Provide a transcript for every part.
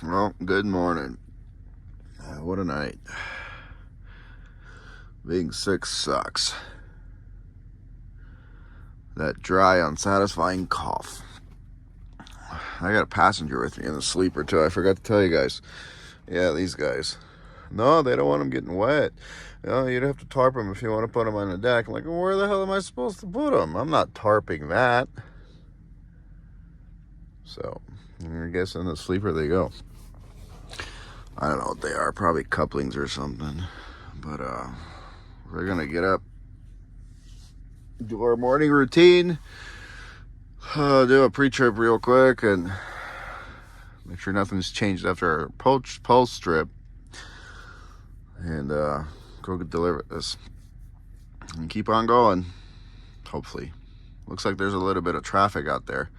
Well, good morning. What a night. Being sick sucks. That dry, unsatisfying cough. I got a passenger with me in the sleeper too. I forgot to tell you guys. Yeah, these guys. No, they don't want them getting wet. You'd have to tarp them if you want to put them on the deck. I'm like, well, where the hell am I supposed to put them? I'm not tarping that. So, I guess in the sleeper they go. I don't know what they are. Probably couplings or something. But, we're going to get up, do our morning routine, do a pre-trip real quick, and make sure nothing's changed after our pulse strip, and go deliver this and keep on going. Hopefully, looks like there's a little bit of traffic out there.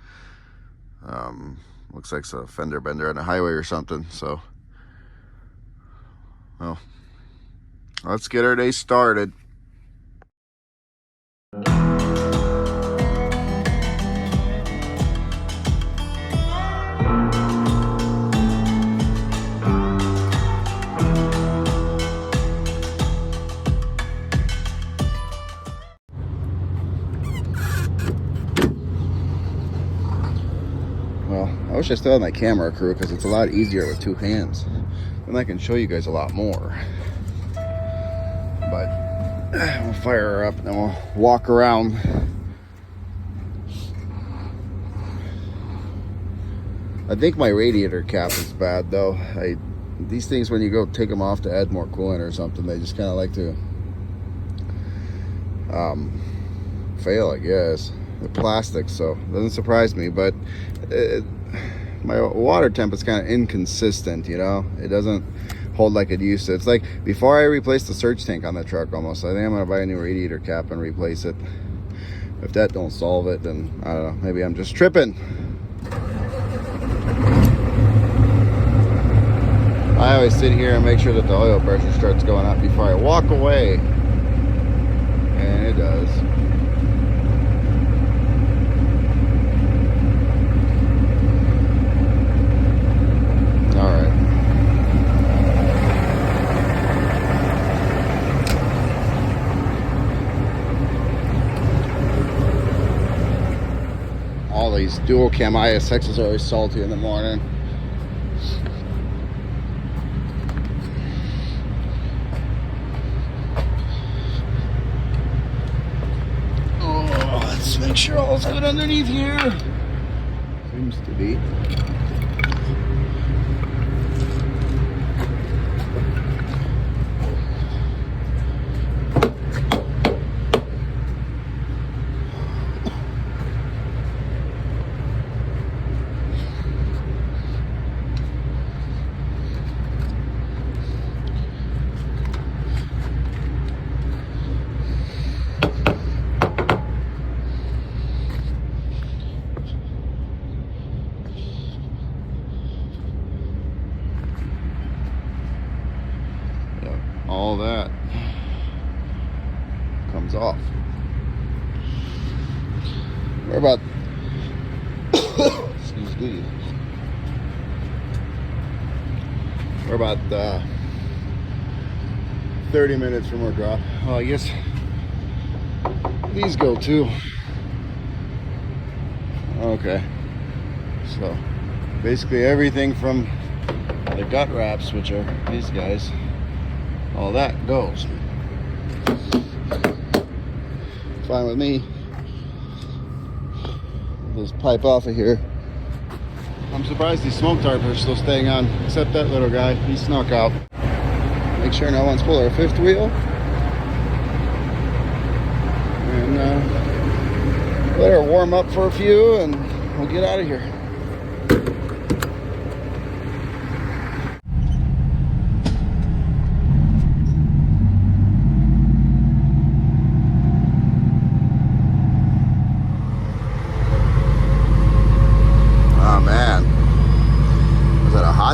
Looks like it's a fender bender on the highway or something. So, well, let's get our day started. Well, I wish I still had my camera crew because it's a lot easier with two hands. Then I can show you guys a lot more. But we'll fire her up and then we'll walk around. I think my radiator cap is bad though. These things, when you go take them off to add more coolant or something, they just kind of like to fail, I guess. The plastic, so it doesn't surprise me. But my water temp is kind of inconsistent, you know. It doesn't hold like it used to. It's like before I replaced the surge tank on the truck almost. I think I'm gonna buy a new radiator cap and replace it. If that don't solve it, then I don't know, maybe I'm just tripping. I always sit here and make sure that the oil pressure starts going up before I walk away, and it does. All these dual cam ISXs are always salty in the morning. Oh, let's make sure all's good underneath here. Seems to be. All that comes off. We're about excuse me. We're about 30 minutes from our drop. Well, I guess these go too. Okay. So basically everything from the gut wraps, which are these guys, all that goes. Fine with me. Just pipe off of here. I'm surprised these smoke tarps are still staying on, except that little guy. He snuck out. Make sure no one's pulling our fifth wheel. And let her warm up for a few and we'll get out of here.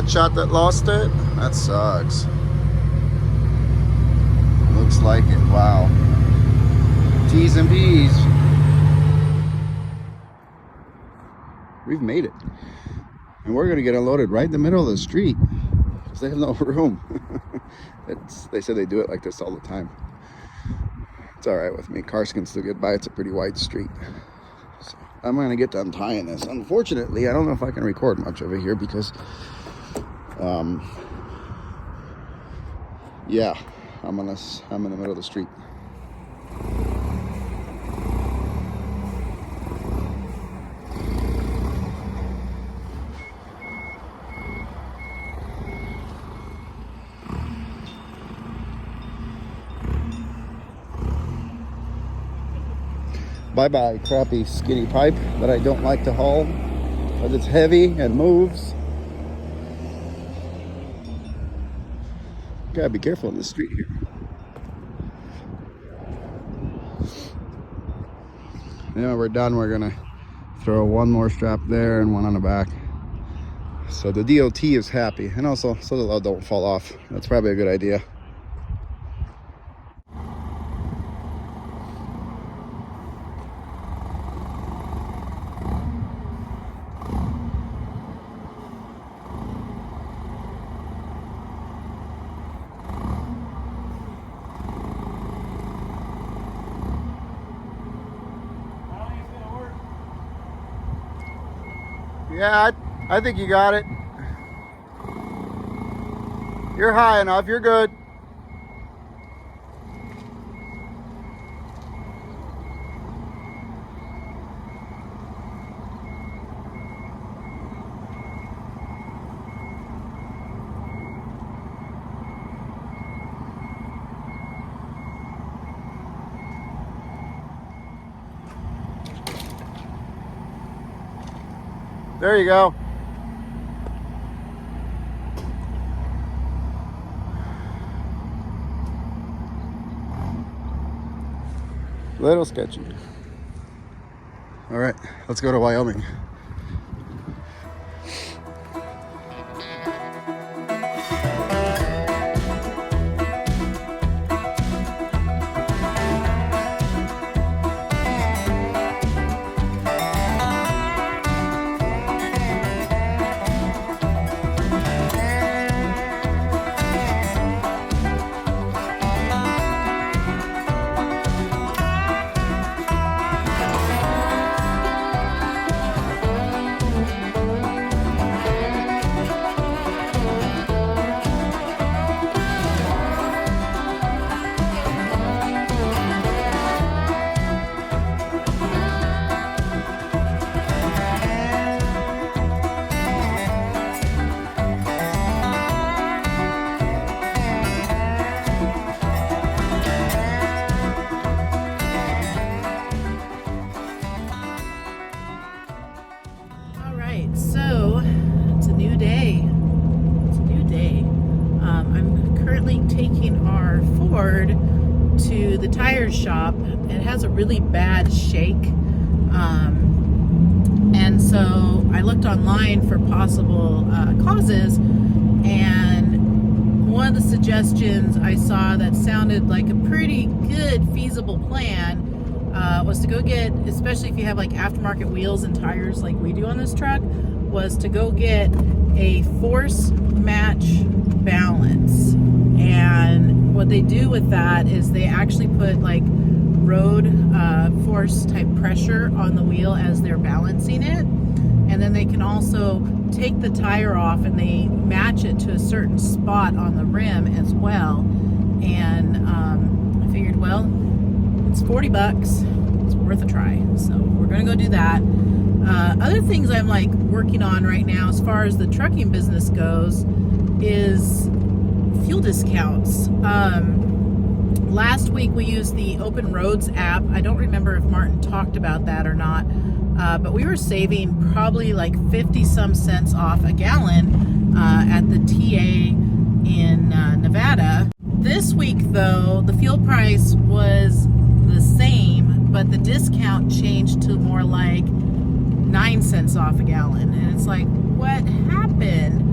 Shot that lost it? That sucks. Looks like it. Wow. T's and B's. We've made it. And we're gonna get unloaded right in the middle of the street because they have no room. They said they do it like this all the time. It's all right with me. Cars can still get by. It's a pretty wide street. So I'm gonna get to untying this. Unfortunately, I don't know if I can record much over here because, yeah, I'm in the middle of the street. Bye-bye, crappy skinny pipe that I don't like to haul because it's heavy and moves. Gotta be careful in the street here. And when we're done, we're gonna throw one more strap there and one on the back. So the DOT is happy, and also so the load don't fall off. That's probably a good idea. Yeah, I think you got it. You're high enough, you're good. There you go. Little sketchy. All right, let's go to Wyoming. To the tire shop. It has a really bad shake, and so I looked online for possible causes, and one of the suggestions I saw that sounded like a pretty good feasible plan was to go get, especially if you have like aftermarket wheels and tires like we do on this truck, was to go get a force match balance. And what they do with that is they actually put like road force type pressure on the wheel as they're balancing it, and then they can also take the tire off and they match it to a certain spot on the rim as well. And I figured, well, it's $40, it's worth a try, so we're gonna go do that. Other things I'm like working on right now as far as the trucking business goes is fuel discounts. Last week we used the Open Roads app. I don't remember if Martin talked about that or not, but we were saving probably like 50 some cents off a gallon at the TA in Nevada. This week though, the fuel price was the same, but the discount changed to more like 9 cents off a gallon. And it's like, what happened?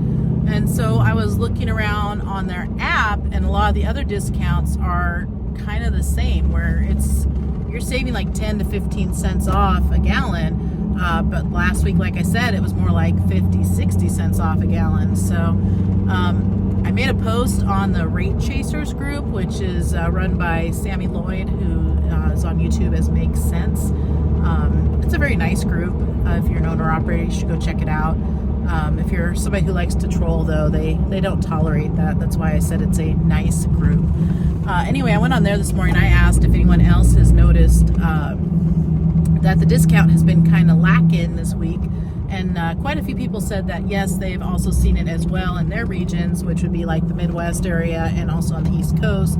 And so I was looking around on their app, and a lot of the other discounts are kind of the same, where you're saving like 10 to 15 cents off a gallon. But last week, like I said, it was more like 50, 60 cents off a gallon. So I made a post on the Rate Chasers group, which is run by Sammy Lloyd, who is on YouTube as Makes Sense. It's a very nice group. If you're an owner-operator, you should go check it out. If you're somebody who likes to troll, though, they don't tolerate that. That's why I said it's a nice group. Anyway, I went on there this morning. I asked if anyone else has noticed that the discount has been kind of lacking this week. And quite a few people said that, yes, they've also seen it as well in their regions, which would be like the Midwest area and also on the East Coast.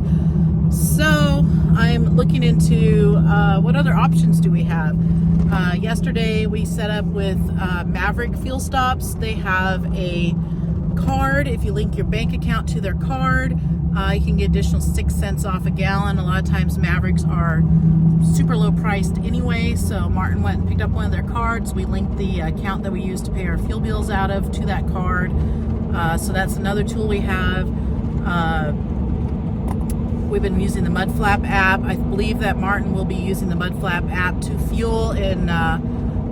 So I'm looking into what other options do we have. Yesterday we set up with Maverick Fuel Stops. They have a card. If you link your bank account to their card, you can get additional 6 cents off a gallon. A lot of times Mavericks are super low priced anyway, so Martin went and picked up one of their cards. We linked the account that we use to pay our fuel bills out of to that card. So that's another tool we have. We've been using the Mudflap app. I believe that Martin will be using the Mudflap app to fuel in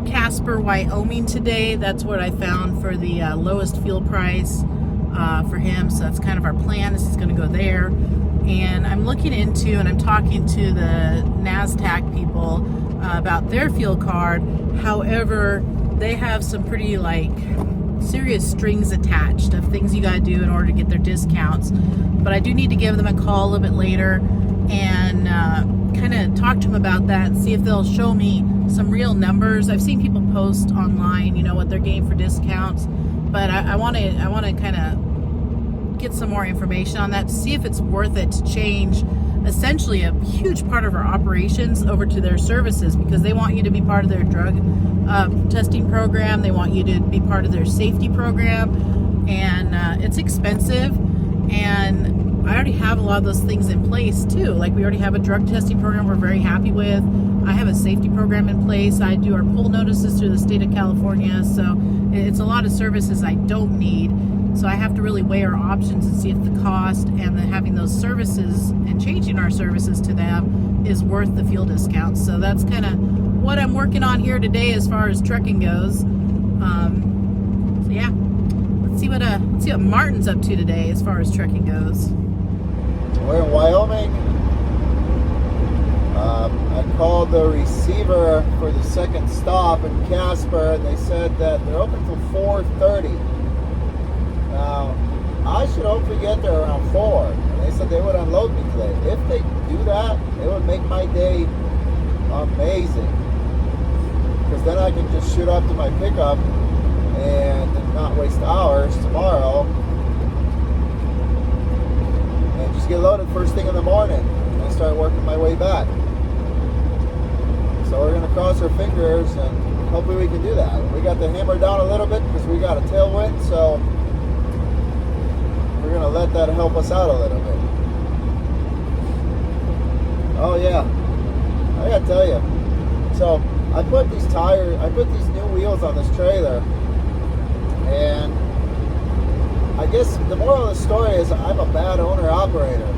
Casper, Wyoming today. That's what I found for the lowest fuel price for him. So that's kind of our plan. This is going to go there. And I'm looking into, and I'm talking to the NASDAQ people about their fuel card. However, they have some pretty serious strings attached of things you got to do in order to get their discounts. But I do need to give them a call a little bit later and kind of talk to them about that and see if they'll show me some real numbers. I've seen people post online, what they're getting for discounts, but I want to kind of get some more information on that to see if it's worth it to change essentially a huge part of our operations over to their services, because they want you to be part of their drug testing program. They want you to be part of their safety program, and it's expensive. And I already have a lot of those things in place too. Like, we already have a drug testing program we're very happy with. I have a safety program in place. I do our pull notices through the state of California. So it's a lot of services I don't need. So I have to really weigh our options and see if the cost and having those services and changing our services to them is worth the fuel discounts. So that's kind of what I'm working on here today as far as trucking goes. So yeah, let's see what Martin's up to today as far as trucking goes. We're in Wyoming. I called the receiver for the second stop in Casper, and they said that they're open till 4:30. Now, I should hopefully get there around 4. And they said they would unload me today. If they do that, it would make my day amazing. Because then I can just shoot up to my pickup and not waste hours tomorrow. And just get loaded first thing in the morning. And start working my way back. So we're going to cross our fingers and hopefully we can do that. We got the hammer down a little bit because we got a tailwind, so we're going to let that help us out a little bit. Oh yeah, I got to tell you. So I put these new wheels on this trailer, and I guess the moral of the story is I'm a bad owner-operator,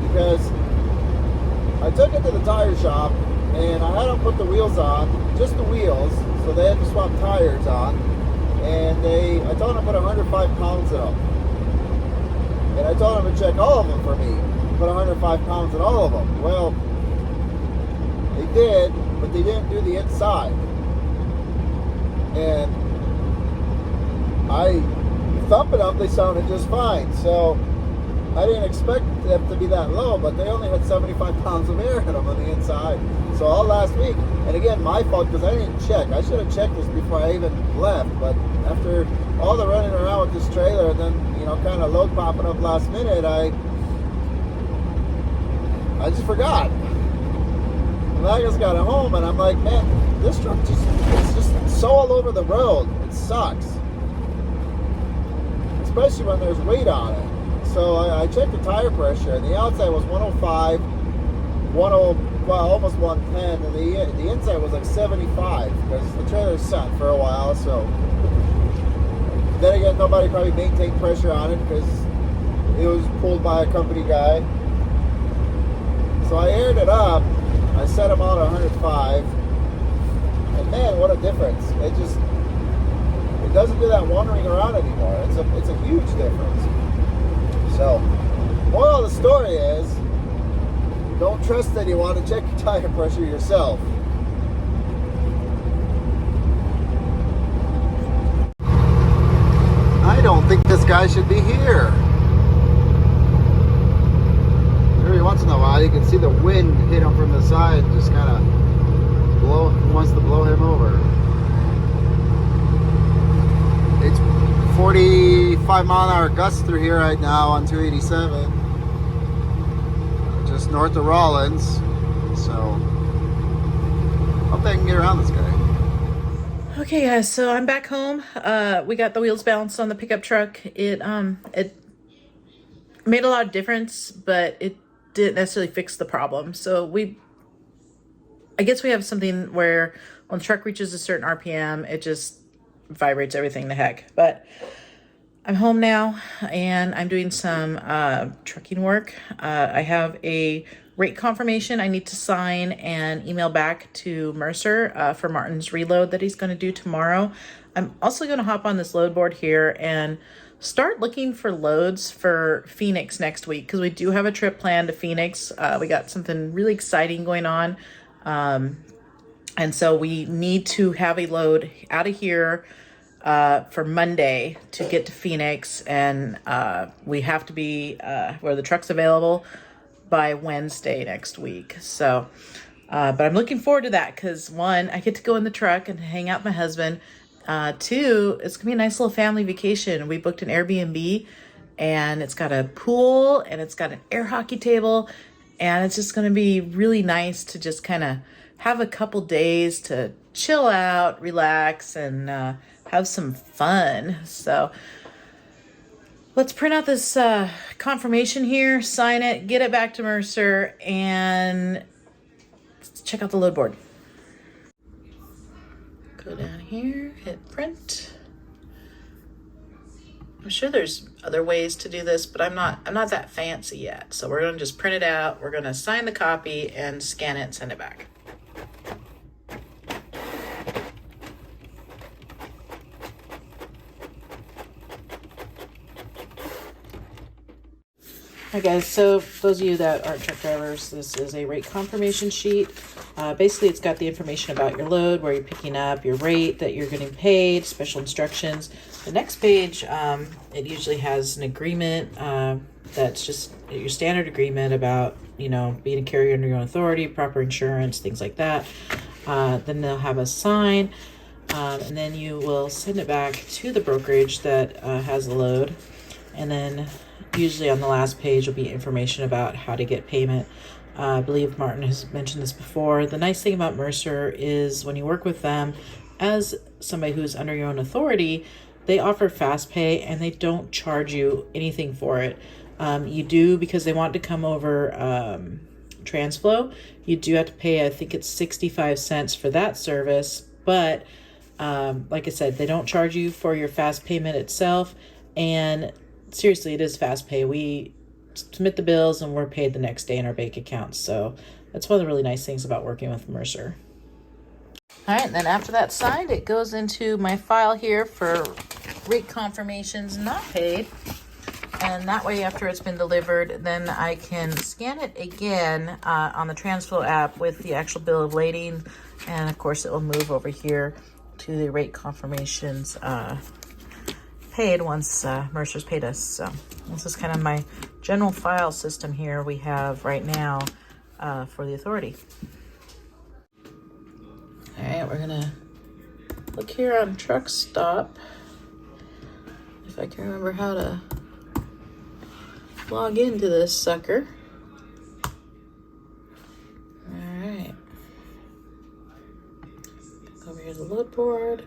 because I took it to the tire shop and I had them put the wheels on, just the wheels, so they had to swap tires on, and I told them to put 105 pounds in them. And I told them to check all of them for me, put 105 pounds in all of them. Well, they did, but they didn't do the inside. And I thumping them, they sounded just fine. So I didn't expect them to be that low, but they only had 75 pounds of air in them on the inside. So all last week, and again, my fault because I didn't check. I should have checked this before I even left, but after all the running around with this trailer and then, kind of load popping up last minute, I just forgot. And I just got it home and I'm like, man, this truck it's just so all over the road. It sucks. Especially when there's weight on it. So I checked the tire pressure, and the outside was 105, almost 110, and the inside was like 75, because the trailer's sat for a while. So then again, nobody probably maintained pressure on it because it was pulled by a company guy. So I aired it up. I set them out at 105, and man, what a difference. It doesn't do that wandering around anymore. It's a huge difference. So, moral of the story is, don't trust anyone and check your tire pressure yourself. I don't think this guy should be here. Every once in a while you can see the wind hit him from the side, just kind of wants to blow him over. It's 45-mile-an-hour gusts through here right now on 287, just north of Rollins. So hope they can get around this guy. Okay guys, so I'm back home. We got the wheels balanced on the pickup truck. It made a lot of difference, but it didn't necessarily fix the problem. So I guess we have something where when the truck reaches a certain RPM, it just vibrates everything to heck. But I'm home now and I'm doing some trucking work. I have a rate confirmation I need to sign and email back to Mercer for Martin's reload that he's going to do tomorrow. I'm also going to hop on this load board here and start looking for loads for Phoenix next week, because we do have a trip planned to Phoenix. We got something really exciting going on. And so we need to have a load out of here for Monday to get to Phoenix, and we have to be where the truck's available by Wednesday next week. So, but I'm looking forward to that because, one, I get to go in the truck and hang out with my husband. Two, it's gonna be a nice little family vacation. We booked an Airbnb and it's got a pool and it's got an air hockey table, and it's just gonna be really nice to just kind of have a couple days to chill out, relax, and have some fun. So let's print out this confirmation here, sign it, get it back to Mercer, and check out the load board. Go down here, hit print. I'm sure there's other ways to do this, but I'm not that fancy yet. So we're gonna just print it out. We're gonna sign the copy and scan it and send it back. Hi guys, so those of you that aren't truck drivers, this is a rate confirmation sheet. Basically, it's got the information about your load, where you're picking up, your rate that you're getting paid, special instructions. The next page, it usually has an agreement that's just your standard agreement about, you know, being a carrier under your own authority, proper insurance, things like that. Then they'll have a sign, and then you will send it back to the brokerage that has the load, and then usually on the last page will be information about how to get payment. I believe Martin has mentioned this before. The nice thing about Mercer is when you work with them as somebody who's under your own authority, they offer fast pay and they don't charge you anything for it. You do, because they want to come over Transflow, you do have to pay, I think it's 65 cents for that service. But like I said, they don't charge you for your fast payment itself. And seriously, it is fast pay. We submit the bills and we're paid the next day in our bank accounts. So that's one of the really nice things about working with Mercer. All right, and then after that's signed, it goes into my file here for rate confirmations not paid. And that way, after it's been delivered, then I can scan it again on the Transflow app with the actual bill of lading. And of course, it will move over here to the rate confirmations paid once Mercer's paid us. So this is kind of my general file system here we have right now for the authority. All right, we're gonna look here on Truck Stop if I can remember how to log into this sucker. All right, over here to the load board.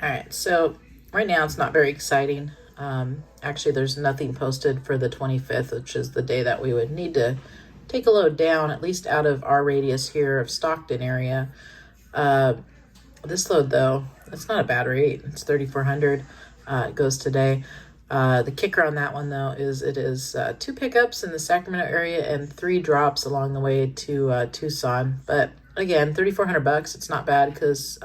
All right, so right now it's not very exciting. Actually, there's nothing posted for the 25th, which is the day that we would need to take a load down, at least out of our radius here of Stockton area. This load, though, it's not a bad rate. It's 3,400. It goes today. The kicker on that one, though, is it is 2 pickups in the Sacramento area and 3 drops along the way to Tucson. But again, $3,400, it's not bad because,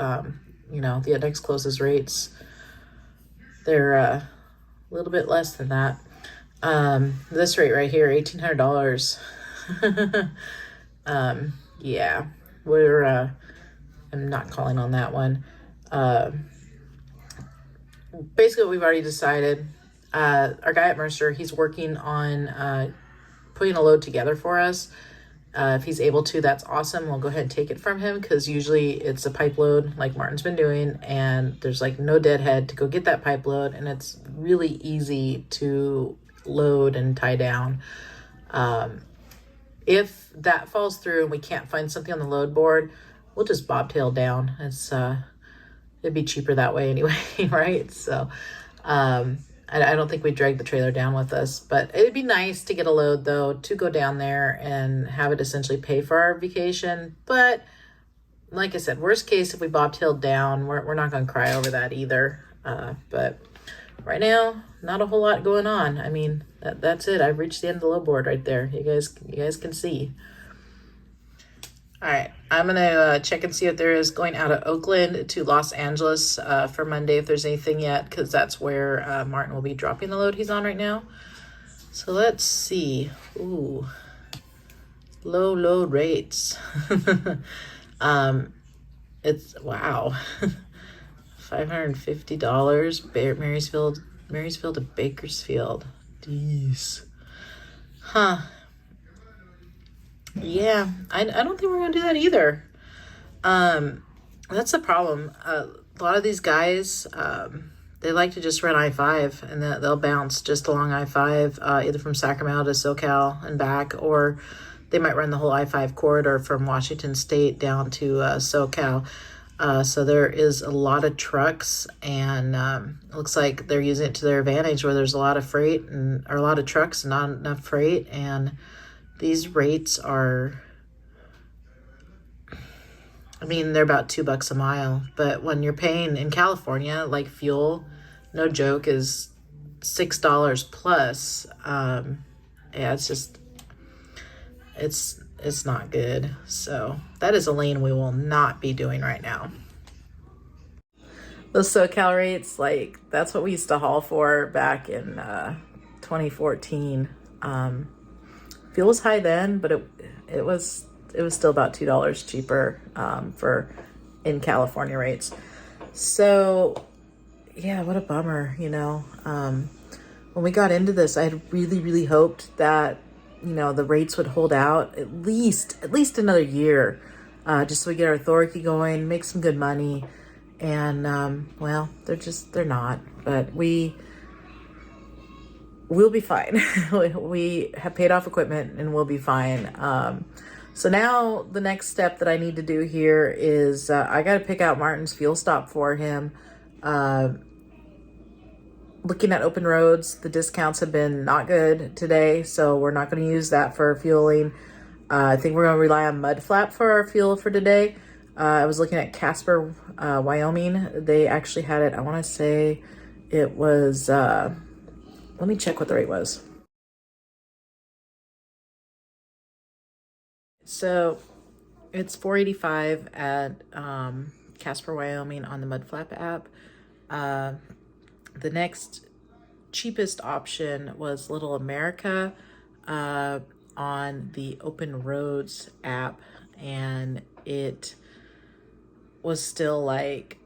you know, the next closest rates, they're a little bit less than that. This rate right here, $1,800. Yeah, I'm not calling on that one. Basically what we've already decided, our guy at Mercer, he's working on putting a load together for us. If he's able to, that's awesome. We'll go ahead and take it from him because usually it's a pipe load like Martin's been doing, and there's like no deadhead to go get that pipe load, and it's really easy to load and tie down. If that falls through and we can't find something on the load board, we'll just bobtail down. It'd be cheaper that way anyway, right? So I don't think we'd drag the trailer down with us, but it'd be nice to get a load though, to go down there and have it essentially pay for our vacation. But like I said, worst case, if we bobtailed down, we're not going to cry over that either. But right now, not a whole lot going on. I mean, that's it. I've reached the end of the load board right there. You guys can see. All right, I'm gonna check and see if there is going out of Oakland to Los Angeles for Monday, if there's anything yet, because that's where Martin will be dropping the load he's on right now. So let's see. Ooh, low load rates. It's wow, $550. Marysville to Bakersfield. Jeez. Huh. Yeah, I don't think we're gonna do that either. That's the problem. A lot of these guys, they like to just run I-5, and they'll bounce just along I-5, either from Sacramento to SoCal and back, or they might run the whole I-5 corridor from Washington State down to SoCal. So there is a lot of trucks, and it looks like they're using it to their advantage, where there's a lot of freight or a lot of trucks and not enough freight. And these rates are, I mean, they're about $2 a mile, but when you're paying in California, like fuel, no joke, is $6 plus. Yeah, it's just, it's not good. So that is a lane we will not be doing right now. Those SoCal rates, like, that's what we used to haul for back in 2014. Fuel was high then, but it was still about $2 cheaper for in California rates. So yeah, what a bummer, you know. When we got into this, I had really hoped that, you know, the rates would hold out at least another year, just so we get our authority going, make some good money. And well, they're not, but we'll be fine. We have paid off equipment and we'll be fine. So now the next step that I need to do here is I got to pick out Martin's fuel stop for him. Looking at open roads, the discounts have been not good today, so we're not going to use that for fueling. I think we're going to rely on mud flap for our fuel for today. I was looking at Casper, Wyoming. They actually had it, I want to say it was, let me check what the rate was. So it's $4.85 at Casper, Wyoming on the Mudflap app. The next cheapest option was Little America on the Open Roads app, and it was still like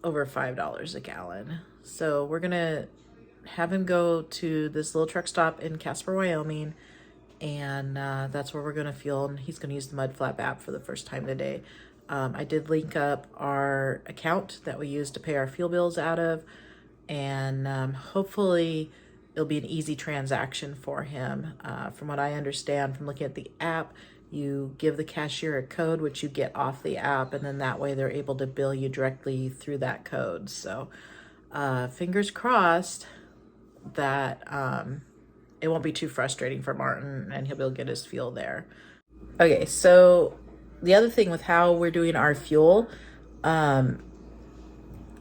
over $5 a gallon. So we're gonna have him go to this little truck stop in Casper, Wyoming, and that's where we're gonna fuel, and he's gonna use the Mudflap app for the first time today. I did link up our account that we use to pay our fuel bills out of, and hopefully it'll be an easy transaction for him. From what I understand from looking at the app, you give the cashier a code which you get off the app, and then that way they're able to bill you directly through that code. So fingers crossed that it won't be too frustrating for Martin and he'll be able to get his fuel there. Okay, so the other thing with how we're doing our fuel, I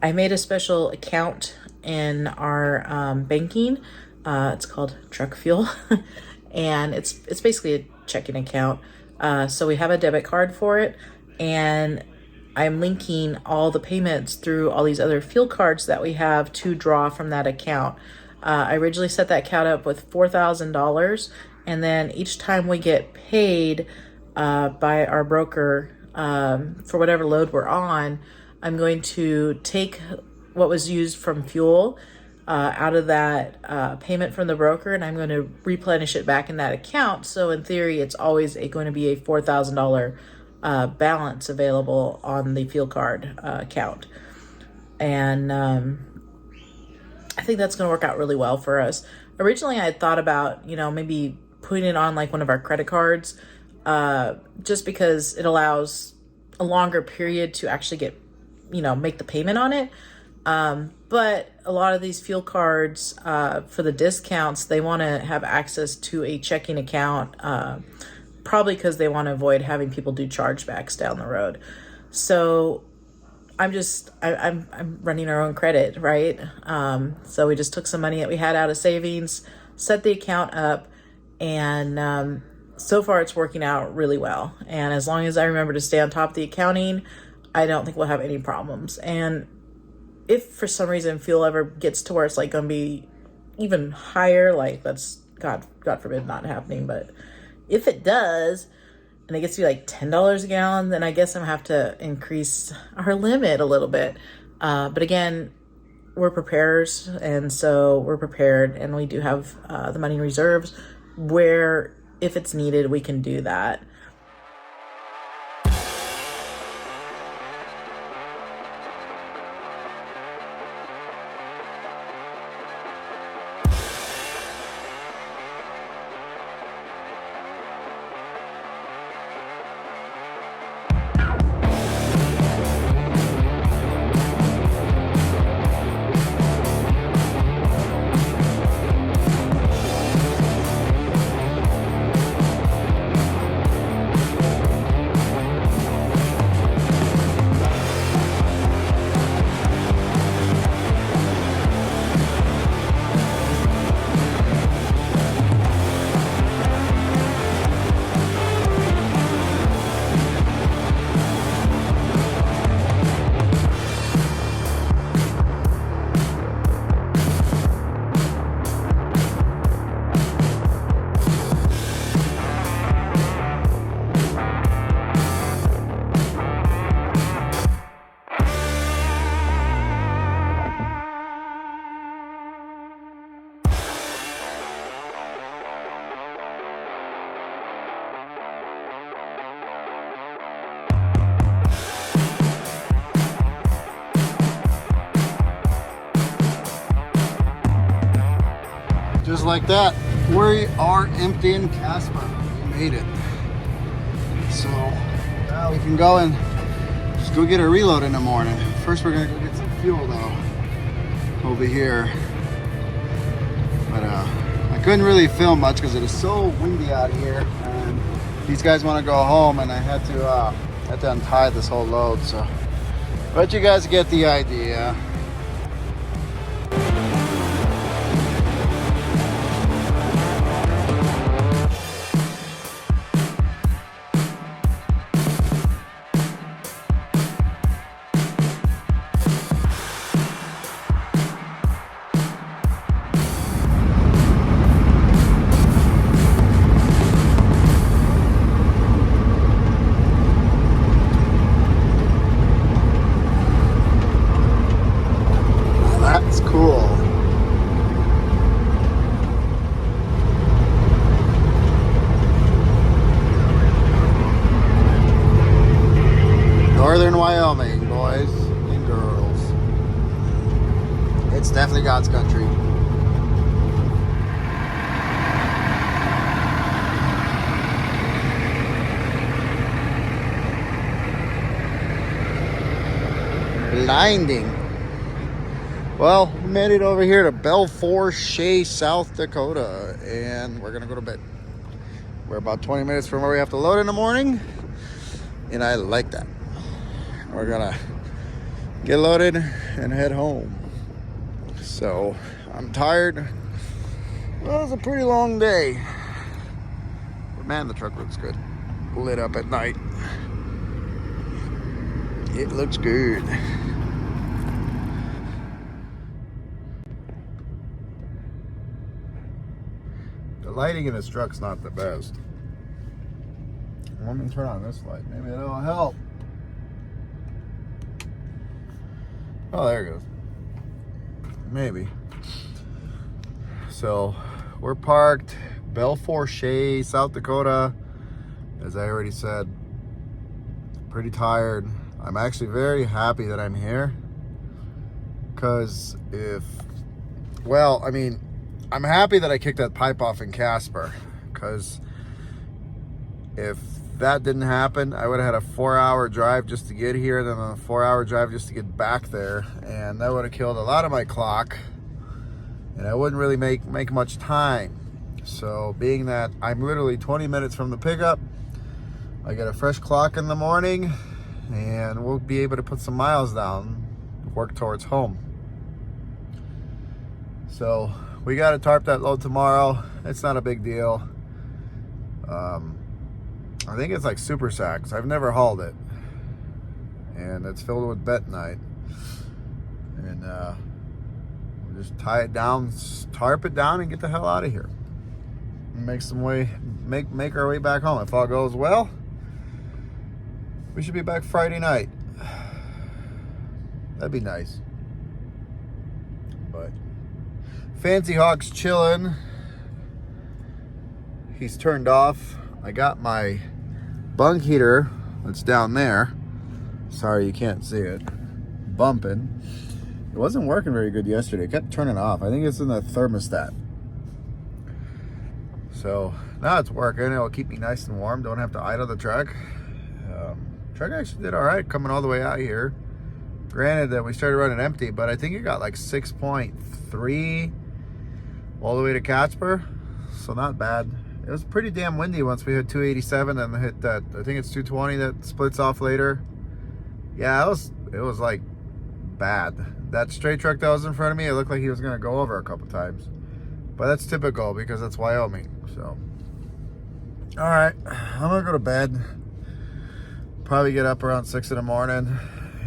made a special account in our banking. It's called Truck Fuel, and it's basically a checking account. So we have a debit card for it, and I'm linking all the payments through all these other fuel cards that we have to draw from that account. I originally set that account up with $4,000, and then each time we get paid by our broker for whatever load we're on, I'm going to take what was used from fuel out of that payment from the broker, and I'm going to replenish it back in that account. So in theory, it's always going to be a $4,000 balance available on the fuel card account. And I think that's going to work out really well for us. Originally, I had thought about, maybe putting it on like one of our credit cards, just because it allows a longer period to actually get, make the payment on it. But a lot of these fuel cards, for the discounts, they want to have access to a checking account, probably because they want to avoid having people do chargebacks down the road. So I'm running our own credit, right? So we just took some money that we had out of savings, set the account up, and so far it's working out really well. And as long as I remember to stay on top of the accounting, I don't think we'll have any problems. And if for some reason fuel ever gets to where it's like going to be even higher, like that's God forbid not happening, but if it does, and it gets to be like $10 a gallon, then I guess I'm gonna have to increase our limit a little bit. But again, we're preparers, and so we're prepared, and we do have the money in reserves where if it's needed, we can do that. Just like that, we are emptying Casper. We made it. So now we can go and just go get a reload in the morning. First, we're gonna go get some fuel though over here. But I couldn't really film much because it is so windy out here, and these guys want to go home, and I had to untie this whole load. So, but you guys get the idea. Northern Wyoming, boys and girls. It's definitely God's country. Blinding. Well, we made it over here to Belfour Shea, South Dakota, and we're gonna go to bed. We're about 20 minutes from where we have to load in the morning, and I like that. We're gonna get loaded and head home. So I'm tired. Well, it was a pretty long day. But man, the truck looks good. Lit up at night. It looks good. The lighting in this truck's not the best. Let me turn on this light. Maybe that'll help. Oh, there it goes. Maybe. So, we're parked Belfour, South Dakota. As I already said, pretty tired. I'm actually very happy that I'm here. Because I'm happy that I kicked that pipe off in Casper. Because if that didn't happen, I would have had a 4-hour drive just to get here, then a 4-hour drive just to get back there, and that would have killed a lot of my clock, and I wouldn't really make much time. So being that I'm literally 20 minutes from the pickup, I get a fresh clock in the morning, and we'll be able to put some miles down, work towards home. So we got to tarp that load tomorrow. It's not a big deal. I think it's like super sacks. I've never hauled it, and it's filled with bentonite. And we'll just tie it down, tarp it down, and get the hell out of here. And make our way back home. If all goes well, we should be back Friday night. That'd be nice. But Fancy Hawk's chilling. He's turned off. I got my bunk heater that's down there. Sorry you can't see it. Bumping. It wasn't working very good yesterday. It kept turning off. I think it's in the thermostat. So now it's working. It'll keep me nice and warm. Don't have to idle the truck. Truck actually did all right coming all the way out here. Granted that we started running empty, but I think it got like 6.3 all the way to Casper. So not bad. It was pretty damn windy once we hit 287 and hit that, I think it's 220 that splits off later. Yeah, it was like bad. That straight truck that was in front of me, it looked like he was gonna go over a couple times. But that's typical because that's Wyoming, so. All right, I'm gonna go to bed. Probably get up around 6 in the morning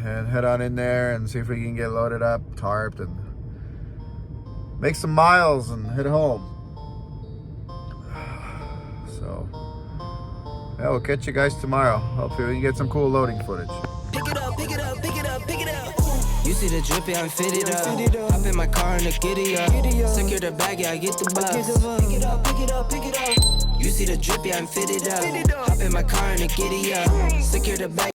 and head on in there and see if we can get loaded up, tarped, and make some miles and head home. So, yeah, we'll catch you guys tomorrow. Hopefully we can get some cool loading footage. Pick it up, pick it up, pick it up, pick it up. You see the drip, yeah, I'm fitted up. Hop in my car and the giddy up. Secure the bag, yeah, I get the bus. Pick it up, pick it up, pick it up. You see the drip, yeah, I'm fitted up. Hop in my car and the giddy up. Secure the bag.